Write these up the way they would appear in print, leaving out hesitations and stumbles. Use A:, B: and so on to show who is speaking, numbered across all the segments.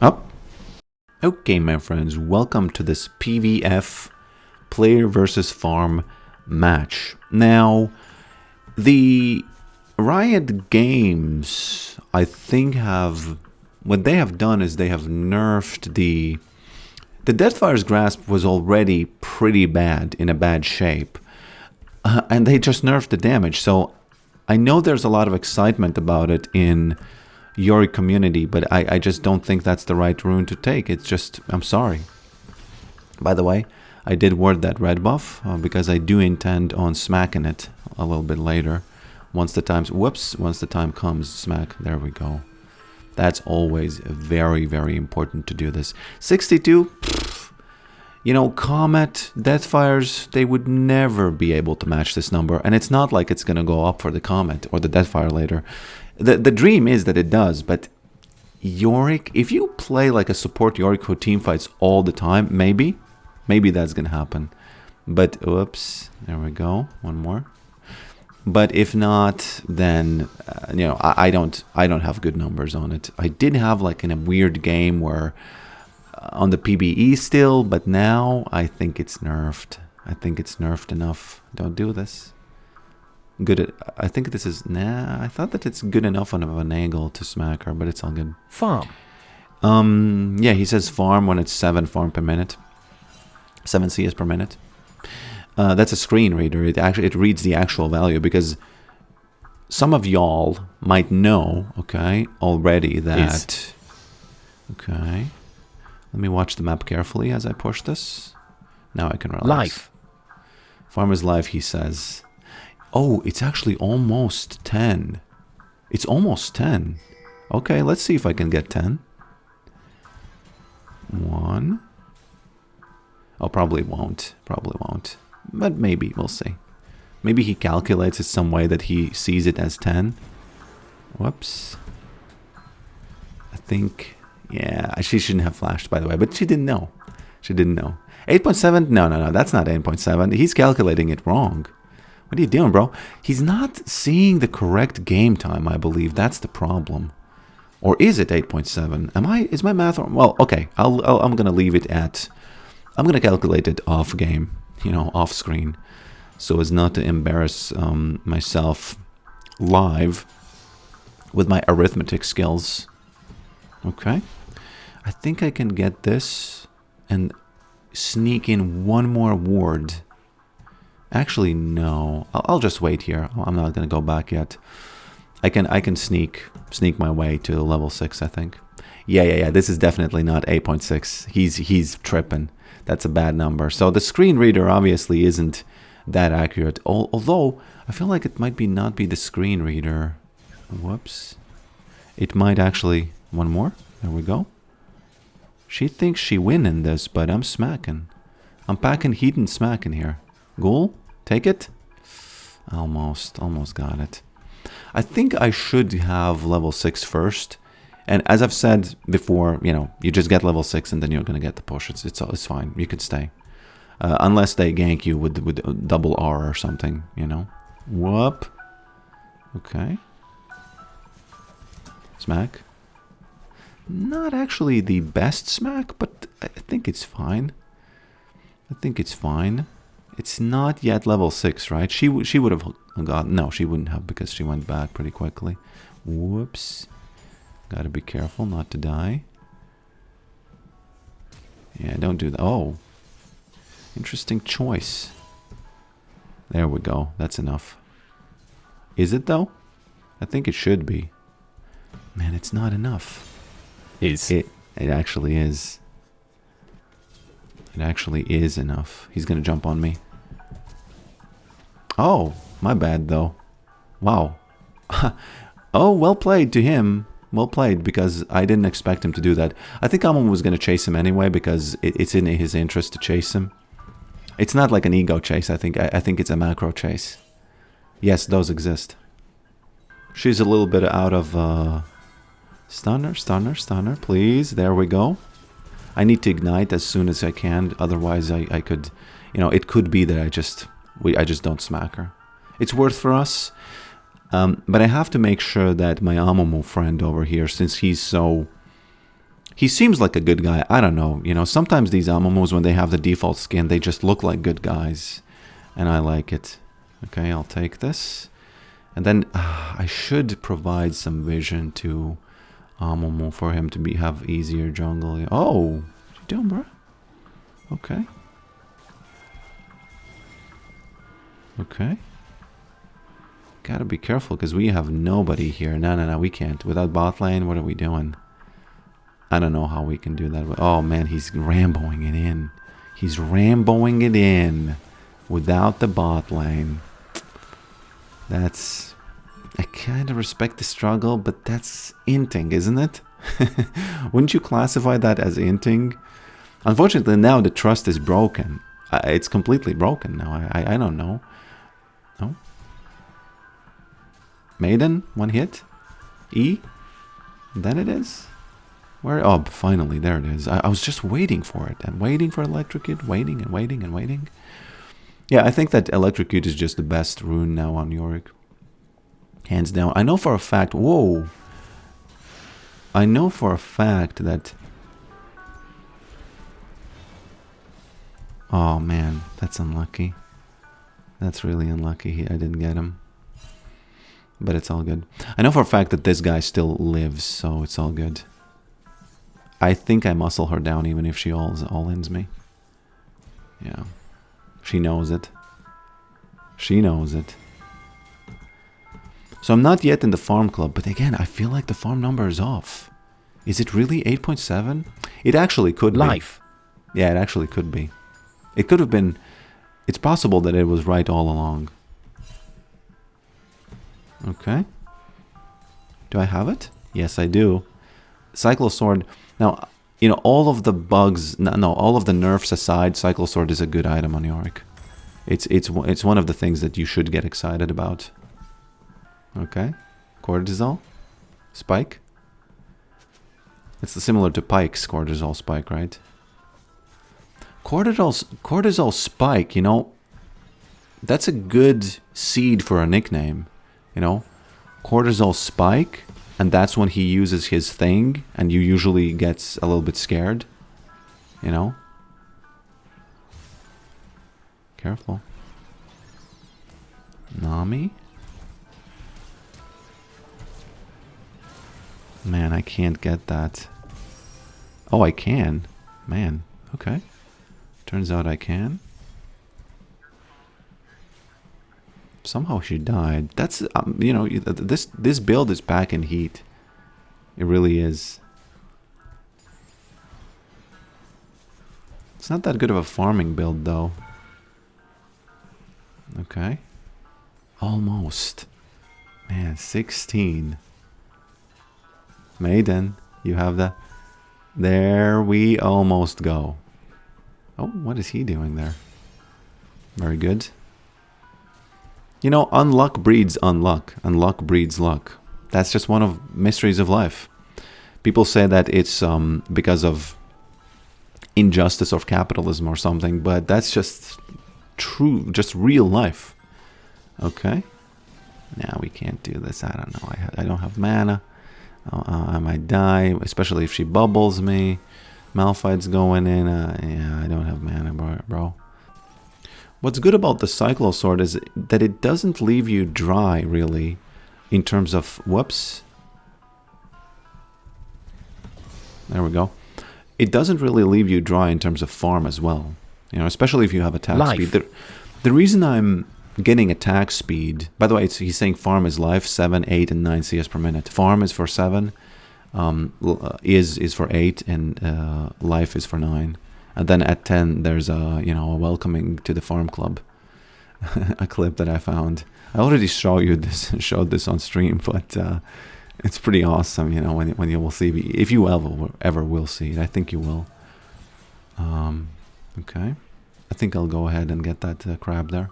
A: Oh. Okay, my friends, welcome to this PvF player versus farm match. Now, the Riot Games, I think, what they have done is they have nerfed the Deathfire's Grasp was already pretty bad, in a bad shape, and they just nerfed the damage. So I know there's a lot of excitement about it in Yorick community, but I just don't think that's the right rune to take. It's just, I'm sorry. By the way, I did word that red buff because I do intend on smacking it a little bit later. Once the time comes, smack. There we go. That's always very, very important to do this. 62, pff, you know, Comet, Deathfires, they would never be able to match this number. And it's not like it's going to go up for the Comet or the Deathfire later. The dream is that it does, but Yorick, if you play like a support Yorick who team fights all the time, maybe that's going to happen. But, oops, there we go, one more. But if not, then you know, I don't have good numbers on it. I did have like in a weird game where on the PBE still, but now I think it's nerfed. I think it's nerfed enough. Don't do this. I think this is I thought that it's good enough on an angle to smack her, but it's all good.
B: Farm.
A: Yeah, he says farm when it's 7 farm per minute, 7 CS per minute. That's a screen reader. It reads the actual value because some of y'all might know, okay, already that. Okay, let me watch the map carefully as I push this. Now I can relax.
B: Life.
A: Farmer's life, he says. Oh, it's actually almost 10. It's almost 10. Okay, let's see if I can get 10. 1. Oh, probably won't. Probably won't. But maybe, we'll see. Maybe he calculates it some way that he sees it as 10. Whoops. I think, yeah, she shouldn't have flashed, by the way, but she didn't know. She didn't know. 8.7? No, that's not 8.7. He's calculating it wrong. What are you doing, bro? He's not seeing the correct game time, I believe. That's the problem. Or is it 8.7? Is my math wrong? Well, okay, I'm going to leave it at, I'm going to calculate it off game. You know, off screen, so as not to embarrass myself live with my arithmetic skills. Okay, I think I can get this and sneak in one more ward. Actually, no, I'll just wait here. I'm not gonna go back yet. I can sneak my way to level 6. I think. Yeah. This is definitely not 8.6. He's tripping. That's a bad number. So the screen reader obviously isn't that accurate. Although I feel like it might not be the screen reader. Whoops. It might actually. One more. There we go. She thinks she win in this, but I'm smacking. I'm packing heat and smacking here. Ghoul, take it. Almost got it. I think I should have level 6 first. And as I've said before, you know, you just get level 6 and then you're going to get the push. It's fine. You could stay. Unless they gank you with double R or something, you know. Whoop. Okay. Smack. Not actually the best smack, but I think it's fine. It's not yet level 6, right? She would have got... No, she wouldn't have because she went back pretty quickly. Whoops. Gotta be careful not to die. Yeah, don't do that. Oh. Interesting choice. There we go. That's enough. Is it though? I think it should be. Man, it's not enough. It actually is. It actually is enough. He's gonna jump on me. Oh, my bad though. Wow. Oh, well played to him. Well played, because I didn't expect him to do that. I think Amon was going to chase him anyway, because it's in his interest to chase him. It's not like an ego chase, I think. I think it's a macro chase. Yes, those exist. She's a little bit out of... Stunner, please. There we go. I need to ignite as soon as I can, otherwise I could... You know, it could be that I just don't smack her. It's worth for us. But I have to make sure that my Amumu friend over here, since he's so... He seems like a good guy. I don't know. You know, sometimes these Amumus, when they have the default skin, they just look like good guys. And I like it. Okay, I'll take this. And then I should provide some vision to Amumu for him to have easier jungle. Oh, what you doing, bro? Okay. Okay. Gotta be careful because we have nobody here. No, we can't. Without bot lane, what are we doing? I don't know how we can do that. Oh man, he's Ramboing it in. He's Ramboing it in without the bot lane. That's... I kind of respect the struggle, but that's inting, isn't it? Wouldn't you classify that as inting? Unfortunately, now the trust is broken. It's completely broken now. I don't know. No? Maiden, one hit. E. Then it is. Where? Oh, finally, there it is. I was just waiting for it and waiting for Electrocute, waiting and waiting and waiting. Yeah, I think that Electrocute is just the best rune now on Yorick. Hands down. I know for a fact... Whoa! I know for a fact that... Oh man, that's unlucky. That's really unlucky. I didn't get him. But it's all good. I know for a fact that this guy still lives, so it's all good. I think I muscle her down even if she all-ins me. Yeah. She knows it. She knows it. So I'm not yet in the farm club, but again, I feel like the farm number is off. Is it really 8.7? It actually could be.
B: Life.
A: Yeah, it actually could be. It could have been... It's possible that it was right all along. Okay. Do I have it? Yes, I do. Cyclosword. Now, you know, all of the bugs... No, all of the nerfs aside, Cyclosword is a good item on Yorick. It's one of the things that you should get excited about. Okay. Cortisol. Spike. It's similar to Pike's Cortisol Spike, right? Cortisol Spike, you know, that's a good seed for a nickname, you know? Cortisol Spike, and that's when he uses his thing, and you usually gets a little bit scared, you know? Careful. Nami? Man, I can't get that. Oh, I can. Man, okay. Turns out I can. Somehow she died. That's, you know, this build is back in heat. It really is. It's not that good of a farming build, though. Okay. Almost. Man, 16. Maiden, you have the... There we almost go. Oh, what is he doing there? Very good. You know, unluck breeds unluck. Unluck breeds luck. That's just one of mysteries of life. People say that it's because of injustice of capitalism or something, but that's just true, just real life. Okay. Now we can't do this. I don't know. I don't have mana. I might die, especially if she bubbles me. Malphite's going in. Yeah, I don't have mana, bro. What's good about the Cyclosword is that it doesn't leave you dry, really, in terms of... Whoops. There we go. It doesn't really leave you dry in terms of farm as well. You know, especially if you have attack speed. The reason I'm getting attack speed... By the way, he's saying farm is life, 7, 8, and 9 CS per minute. Farm is for 7, is for 8, and life is for 9. And then at 10, there's a, you know, a welcoming to the farm club. A clip that I found. I already showed this on stream, but it's pretty awesome, you know, when you will see, if you ever will see it. I think you will. Okay. I think I'll go ahead and get that crab there.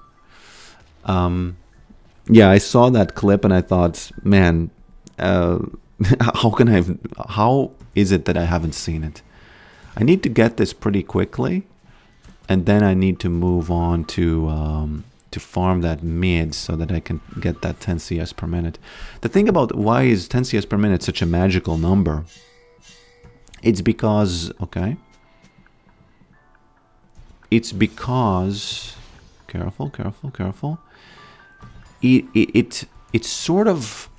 A: Yeah, I saw that clip and I thought, man, how is it that I haven't seen it? I need to get this pretty quickly, and then I need to move on to to farm that mid so that I can get that 10 CS per minute. The thing about why is 10 CS per minute such a magical number, it's because, okay, it's because, careful, careful, careful, it's sort of,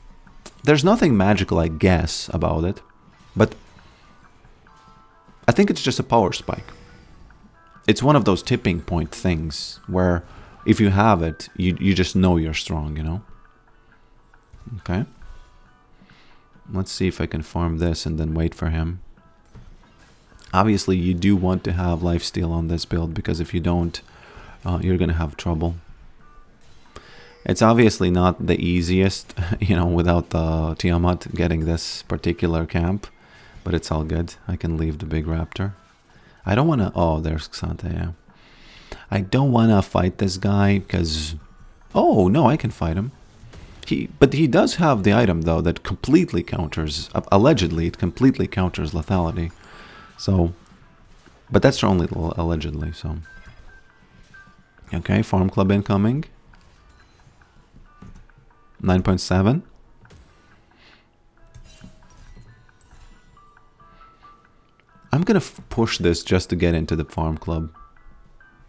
A: there's nothing magical, I guess, about it, but I think it's just a power spike. It's one of those tipping point things where if you have it, you just know you're strong, you know? Okay. Let's see if I can farm this and then wait for him. Obviously, you do want to have lifesteal on this build, because if you don't, you're going to have trouble. It's obviously not the easiest, you know, without the Tiamat getting this particular camp, but it's all good. I can leave the big raptor. I don't want to... Oh, there's Xante, yeah. I don't want to fight this guy because... Oh, no, I can fight him. But he does have the item, though, that completely counters... Allegedly, it completely counters lethality. So... But that's only allegedly, so... Okay, farm club incoming. 9.7. I'm gonna push this just to get into the farm club,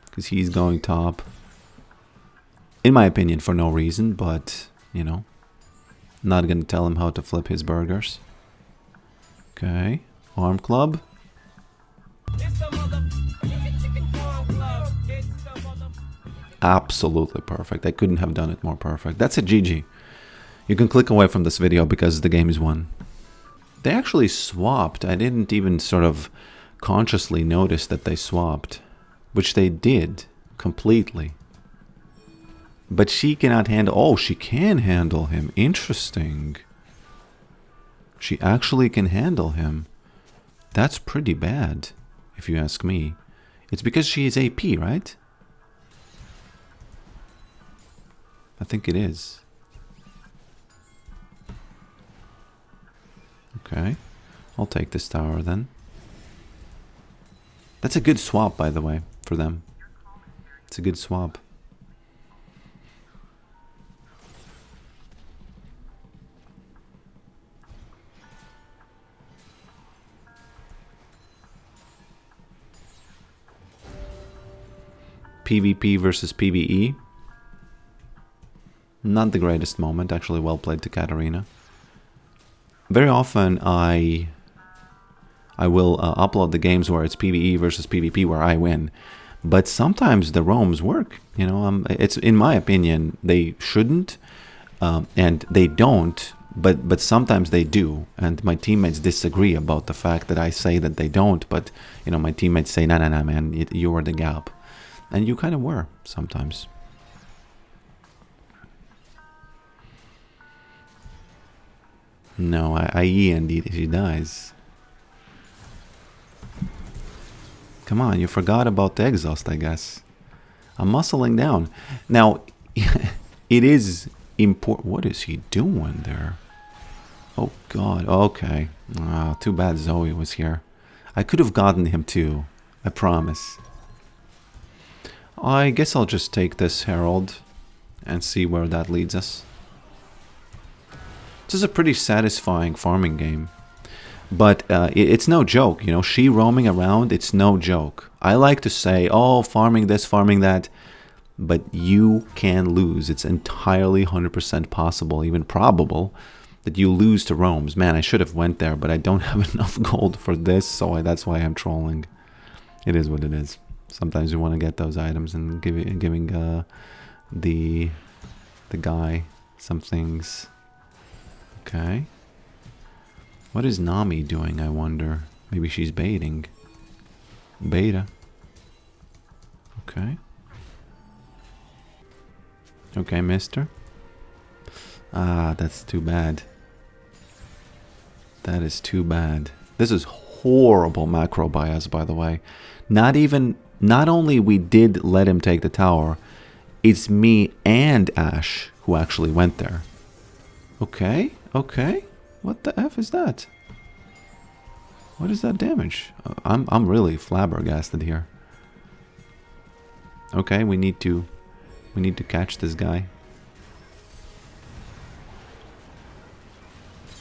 A: because he's going top. In my opinion, for no reason, but, you know, not gonna tell him how to flip his burgers. Okay, farm club. Absolutely perfect. I couldn't have done it more perfect. That's a GG. You can click away from this video because the game is won. They actually swapped. I didn't even sort of consciously notice that they swapped, which they did completely. But she cannot handle... Oh, she can handle him. Interesting. She actually can handle him. That's pretty bad, if you ask me. It's because she is AP, right? I think it is. Okay, I'll take this tower then. That's a good swap, by the way, for them. It's a good swap. PvP versus PvE. Not the greatest moment, actually well played to Katarina. Very often I will upload the games where it's PvE versus PvP where I win, but sometimes the roams work. You know, it's, in my opinion, they shouldn't, and they don't. But sometimes they do, and my teammates disagree about the fact that I say that they don't. But you know, my teammates say, "No, no, no, man, you were the gap," and you kind of were sometimes. No, IE indeed, she dies. Come on, you forgot about the exhaust, I guess. I'm muscling down. Now, it is important. What is he doing there? Oh, God. Okay. Oh, too bad Zoe was here. I could have gotten him too. I promise. I guess I'll just take this Herald and see where that leads us. This is a pretty satisfying farming game, but it's no joke, you know, she roaming around, it's no joke. I like to say, oh, farming this, farming that, but you can lose. It's entirely 100% possible, even probable, that you lose to roams. Man, I should have went there, but I don't have enough gold for this, so that's why I'm trolling. It is what it is. Sometimes you want to get those items and giving the guy some things. Okay. What is Nami doing, I wonder? Maybe she's baiting. Beta. Okay. Okay, mister. Ah, that's too bad. That is too bad. This is horrible macro bias, by the way. Not only we did let him take the tower, it's me and Ash who actually went there. Okay, okay. What the F is that? What is that damage? I'm really flabbergasted here. Okay, we need to We need to catch this guy.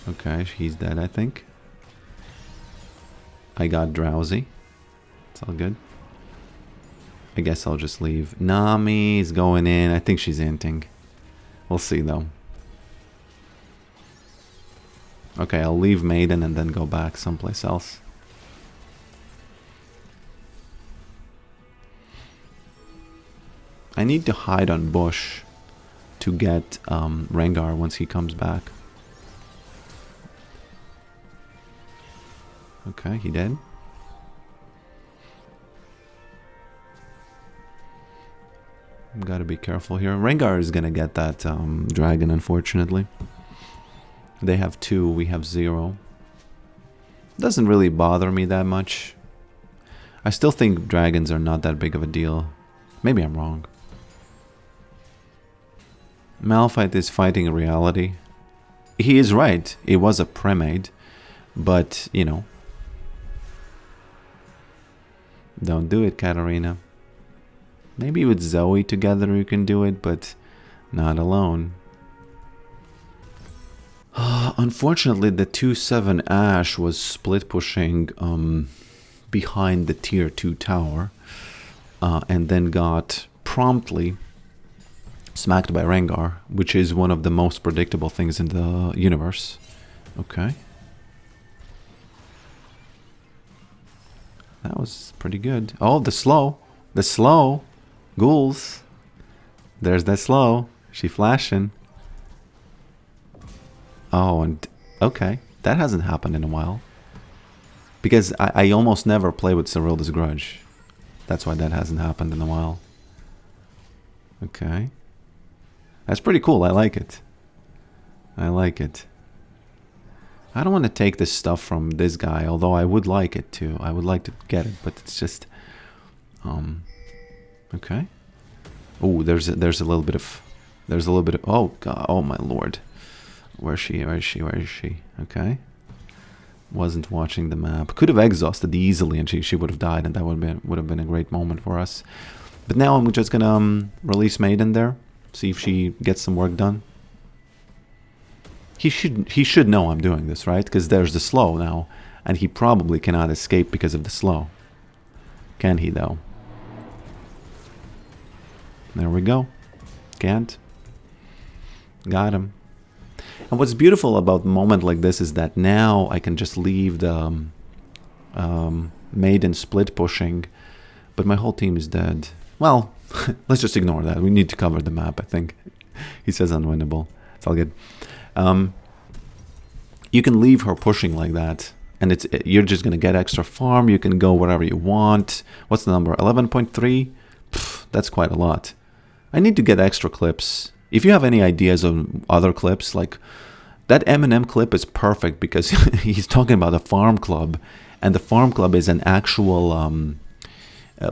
A: Okay, he's dead, I think. I got drowsy. It's all good. I guess I'll just leave. Nami's going in. I think she's inting. We'll see, though. Okay, I'll leave Maiden and then go back someplace else. I need to hide on bush to get Rengar once he comes back. Okay, he did. Gotta be careful here. Rengar is gonna get that dragon, unfortunately. They have 2, we have 0. Doesn't really bother me that much. I still think dragons are not that big of a deal. Maybe I'm wrong. Malphite is fighting reality. He is right. It was a pre-made. But, you know. Don't do it, Katarina. Maybe with Zoe together you can do it, but not alone. Unfortunately, the 2/7 Ashe was split pushing behind the tier 2 tower. And then got promptly smacked by Rengar, which is one of the most predictable things in the universe. Okay. That was pretty good. Oh, the slow. The slow. Ghouls. There's that slow. She flashing. Oh, and okay. That hasn't happened in a while. Because I almost never play with Cyrilda's Grudge. That's why that hasn't happened in a while. Okay. That's pretty cool. I like it. I like it. I don't want to take this stuff from this guy, although I would like it to. I would like to get it, but it's just... okay. Oh, there's a little bit of... There's a little bit of... Oh, God. Oh, my lord. Where is she? Where is she? Where is she? Okay. Wasn't watching the map. Could have exhausted easily and she would have died, and that would have been a great moment for us. But now I'm just gonna release Maiden there. See if she gets some work done. He should know I'm doing this, right? Because there's the slow now, and he probably cannot escape because of the slow. Can he, though? There we go. Can't. Got him. And what's beautiful about a moment like this is that now I can just leave the Maiden split pushing, but my whole team is dead. Well, let's just ignore that. We need to cover the map, I think. He says unwinnable. It's all good. You can leave her pushing like that, and you're just going to get extra farm. You can go wherever you want. What's the number? 11.3? That's quite a lot. I need to get extra clips. If you have any ideas on other clips, like that Eminem clip is perfect because he's talking about a farm club, and the farm club is an actual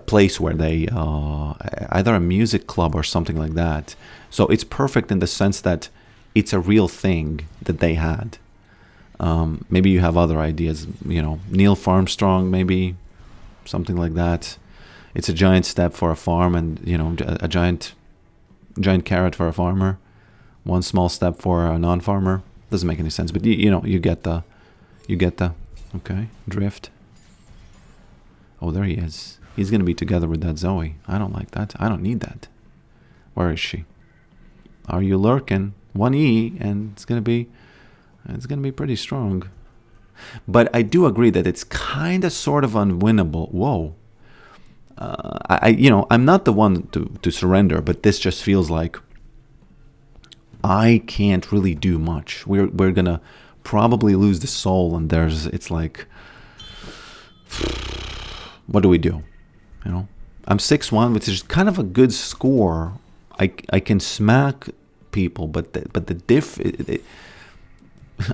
A: place where they either a music club or something like that. So it's perfect in the sense that it's a real thing that they had. Maybe you have other ideas, you know, Neil Farmstrong, maybe something like that. It's a giant step for a farm, and you know, a giant carrot for a farmer, one small step for a non-farmer. Doesn't make any sense, but you know, you get the okay, drift. Oh, there he is. He's gonna be together with that Zoe. I don't like that. I don't need that. Where is she? Are you lurking? 1E, and it's gonna be pretty strong. But I do agree that it's kind of sort of unwinnable. Whoa. I'm not the one to surrender, but this just feels like I can't really do much. We're gonna probably lose the soul, and it's like, what do we do? You know, I'm 6-1, which is kind of a good score. I can smack people, but the diff.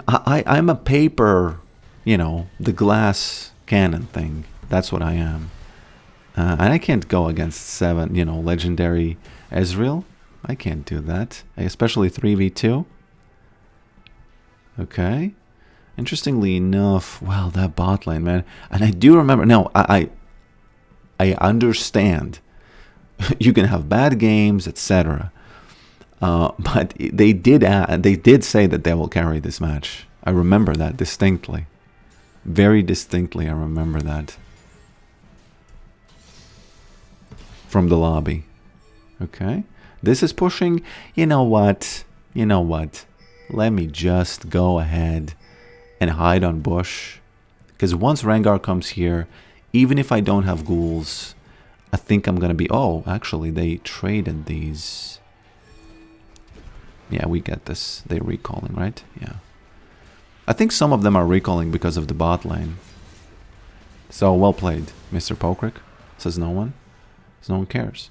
A: I'm a paper, you know, the glass cannon thing. That's what I am. And I can't go against 7, you know, legendary Ezreal. I can't do that. Especially 3v2. Okay. Interestingly enough, well, that bot lane, man. And I do remember, no, I understand You can have bad games, etc. But they did say that they will carry this match. I remember that distinctly. Very distinctly, I remember that. From the lobby. Okay. This is pushing. You know what? You know what? Let me just go ahead and hide on bush. Because once Rengar comes here, even if I don't have ghouls, I think I'm going to be... Oh, actually, they traded these. Yeah, we get this. They're recalling, right? Yeah. I think some of them are recalling because of the bot lane. So, well played, Mr. Pokrick. Says no one. Says no one cares.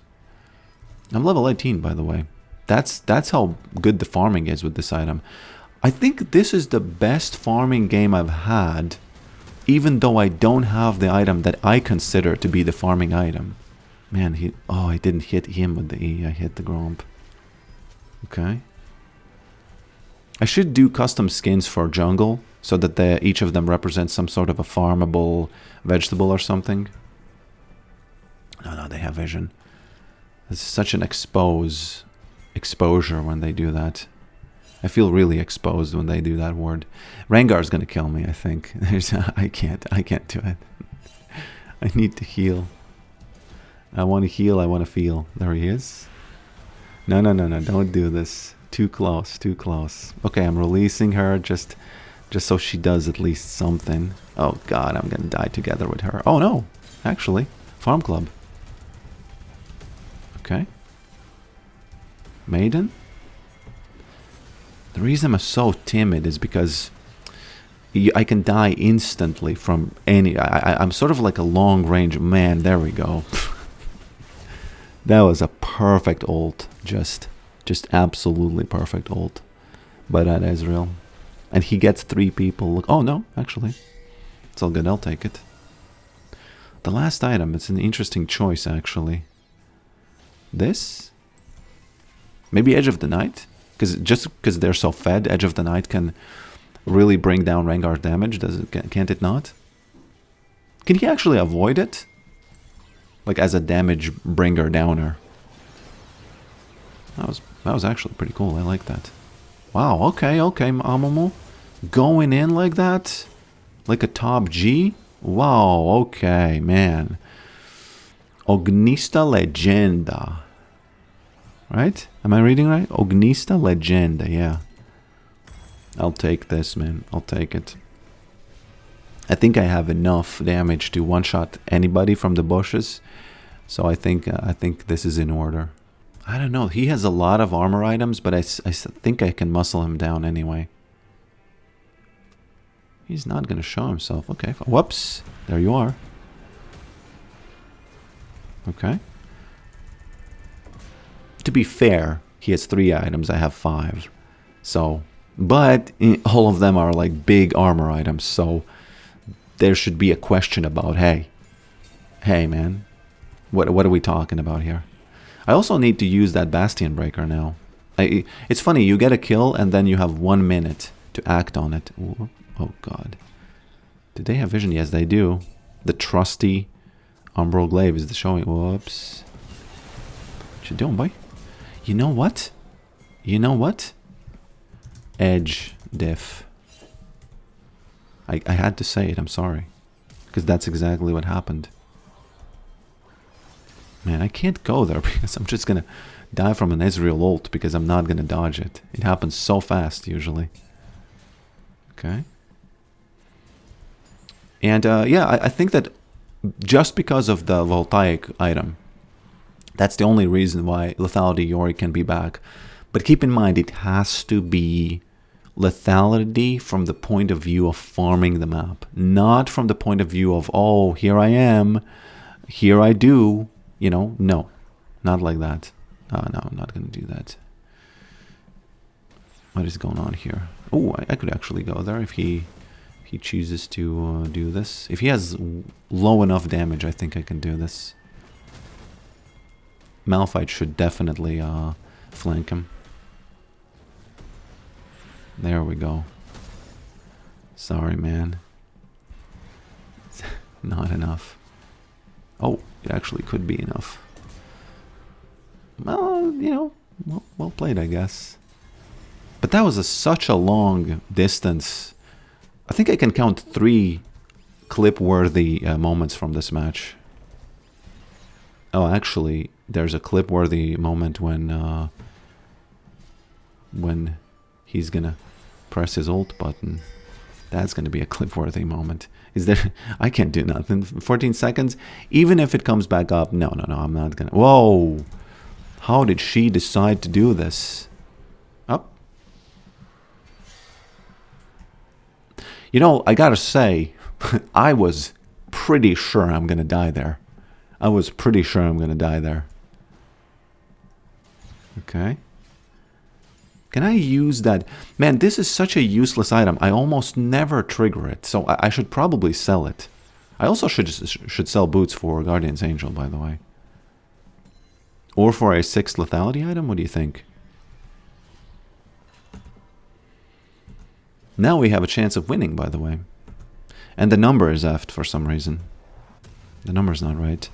A: I'm level 18, by the way. That's how good the farming is with this item. I think this is the best farming game I've had, even though I don't have the item that I consider to be the farming item. Man, oh, I didn't hit him with the E. I hit the Gromp. Okay. I should do custom skins for jungle, so that each of them represents some sort of a farmable vegetable or something. No, they have vision. It's such an exposure when they do that. I feel really exposed when they do that word. Rengar's gonna kill me, I think. I can't do it. I need to heal. I want to heal, I want to feel. There he is. No, don't do this. Too close, too close. Okay, I'm releasing her just so she does at least something. Oh god, I'm gonna die together with her. Oh no, actually, farm club. Okay. Maiden. The reason I'm so timid is because I can die instantly from any... I'm sort of like a long range... Man, there we go. That was a perfect ult. Just absolutely perfect ult by that Ezreal. And he gets 3 people. Look, oh no, actually. It's all good, I'll take it. The last item, it's an interesting choice actually. This? Maybe Edge of the Night? Just because they're so fed, Edge of the Night can really bring down Rengar damage, can't it not? Can he actually avoid it? Like as a damage bringer downer. That was actually pretty cool, I like that. Wow, okay, Amumu. Going in like that? Like a top G? Wow, okay, man. Ognista Legenda. Right? Am I reading right? Ognista Legenda, yeah. I'll take this, man. I'll take it. I think I have enough damage to one-shot anybody from the bushes. So I think this is in order. I don't know. He has a lot of armor items, but I think I can muscle him down anyway. He's not going to show himself. Okay. Whoops. There you are. Okay. To be fair, he has 3 items. I have 5. So, but all of them are like big armor items. So there should be a question about, hey man, what are we talking about here? I also need to use that Bastion Breaker now. It's funny, you get a kill and then you have 1 minute to act on it. Ooh, oh god. Did they have vision? Yes, they do. The trusty Umbral Glaive is the showing. Whoops. What you doing, boy? You know what? You know what? Edge diff. I had to say it, I'm sorry. Because that's exactly what happened. Man, I can't go there because I'm just gonna die from an Ezreal ult because I'm not gonna dodge it. It happens so fast usually. Okay. And yeah, I think that just because of the Voltaic item, that's the only reason why Lethality Yorick can be back. But keep in mind, it has to be lethality from the point of view of farming the map, not from the point of view of, oh, here I am, here I do, you know. No, not like that. No, I'm not gonna do that. What is going on here? Oh, I could actually go there if he chooses to do this. If he has low enough damage, I think I can do this. Malphite should definitely flank him. There we go. Sorry, man. Not enough. Oh, it actually could be enough. Well, you know, well played, I guess. But that was such a long distance. I think I can count 3 clip-worthy moments from this match. Oh, actually, there's a clip-worthy moment when he's gonna press his ult button. That's gonna be a clip-worthy moment. Is there? I can't do nothing. 14 seconds. Even if it comes back up, no, I'm not gonna. Whoa! How did she decide to do this? Up. You know, I gotta say, I was pretty sure I'm gonna die there. I was pretty sure I'm gonna die there. Okay. Can I use that? Man, this is such a useless item. I almost never trigger it, so I should probably sell it. I also should sell boots for Guardian's Angel, by the way. Or for a 6th lethality item? What do you think? Now we have a chance of winning, by the way. And the number is effed for some reason. The number's not right.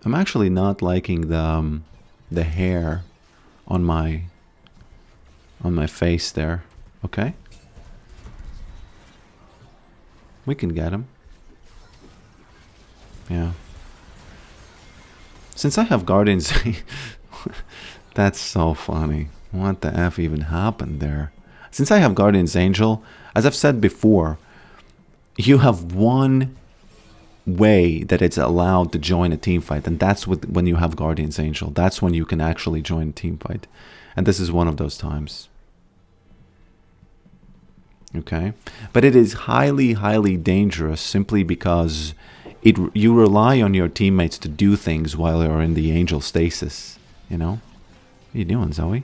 A: I'm actually not liking the hair on my face there. Okay. We can get him. Yeah. Since I have Guardians... That's so funny. What the F even happened there? Since I have Guardian's Angel, as I've said before, you have one way that it's allowed to join a team fight, and that's when you have Guardian's Angel. That's when you can actually join a team fight. And this is one of those times. Okay? But it is highly, highly dangerous simply because you rely on your teammates to do things while you're in the Angel stasis. You know? What are you doing, Zoe?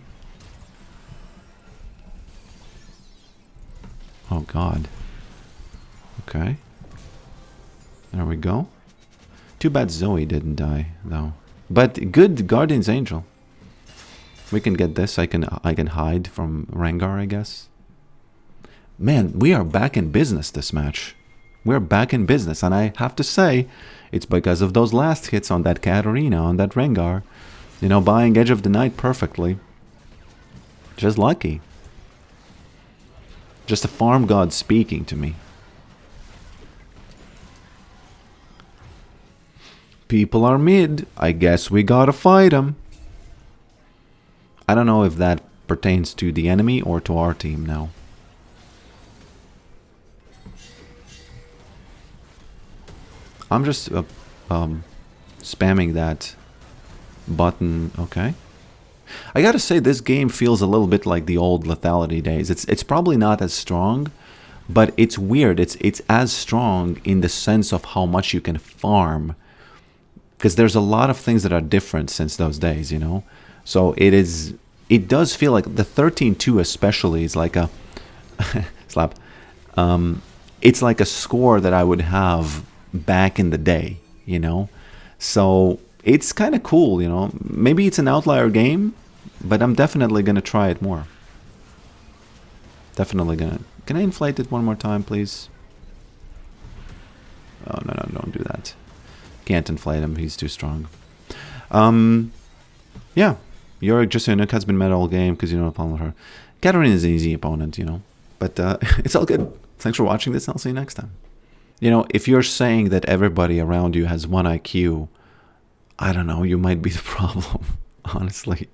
A: Oh, God. Okay. There we go. Too bad Zoe didn't die, though. But good Guardian's Angel. We can get this. I can hide from Rengar, I guess. Man, we are back in business this match. We're back in business. And I have to say, it's because of those last hits on that Katarina, on that Rengar. You know, buying Edge of the Night perfectly. Just lucky. Just a farm god speaking to me. People are mid. I guess we gotta fight them. I don't know if that pertains to the enemy or to our team now. I'm just spamming that button. Okay. I gotta say, this game feels a little bit like the old Lethality days. It's probably not as strong, but it's weird. It's as strong in the sense of how much you can farm. Because there's a lot of things that are different since those days, you know? So it does feel like the 13-2 especially is like a... slap. It's like a score that I would have back in the day, you know? So it's kind of cool, you know? Maybe it's an outlier game, but I'm definitely going to try it more. Definitely going to... Can I inflate it one more time, please? Oh, no, don't do that. Can't inflate him, he's too strong. Yeah, Yorick just has been mad all game because you don't follow her. Katarina is an easy opponent, you know, but it's all good. Thanks for watching this, and I'll see you next time. You know, if you're saying that everybody around you has 1 IQ, I don't know, you might be the problem, honestly.